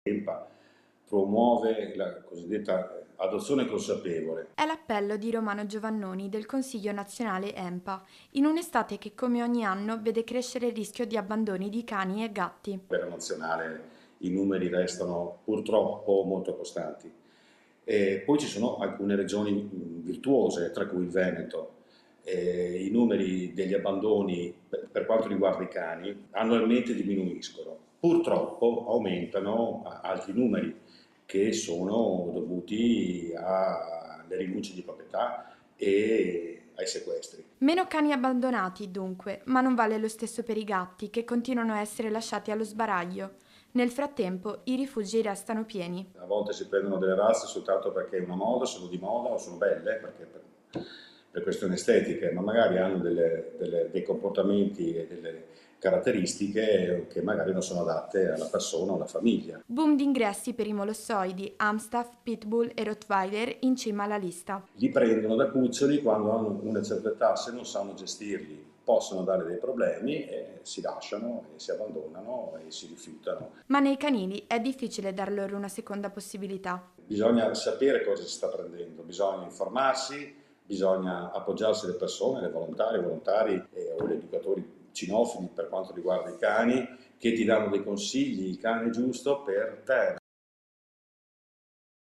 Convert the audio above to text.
EMPA promuove la cosiddetta adozione consapevole. È l'appello di Romano Giovannoni del Consiglio Nazionale EMPA, in un'estate che come ogni anno vede crescere il rischio di abbandoni di cani e gatti. A livello nazionale i numeri restano purtroppo molto costanti. E poi ci sono alcune regioni virtuose, tra cui il Veneto. I numeri degli abbandoni per quanto riguarda i cani annualmente diminuiscono. Purtroppo aumentano altri numeri che sono dovuti alle rinunce di proprietà e ai sequestri. Meno cani abbandonati, dunque, ma non vale lo stesso per i gatti, che continuano a essere lasciati allo sbaraglio. Nel frattempo, i rifugi restano pieni. A volte si prendono delle razze soltanto perché è una moda, sono di moda o sono belle, perché per questioni estetiche, ma magari hanno dei comportamenti e delle caratteristiche che magari non sono adatte alla persona o alla famiglia. Boom di ingressi per i molossoidi, Amstaff, Pitbull e Rottweiler in cima alla lista. Li prendono da cuccioli quando hanno una certa età, se non sanno gestirli possono dare dei problemi e si lasciano e si abbandonano e si rifiutano. Ma nei canili è difficile dar loro una seconda possibilità. Bisogna sapere cosa si sta prendendo, bisogna informarsi, bisogna appoggiarsi alle persone, alle volontarie, ai volontari o agli educatori cinofili per quanto riguarda i cani, che ti danno dei consigli, il cane giusto per te.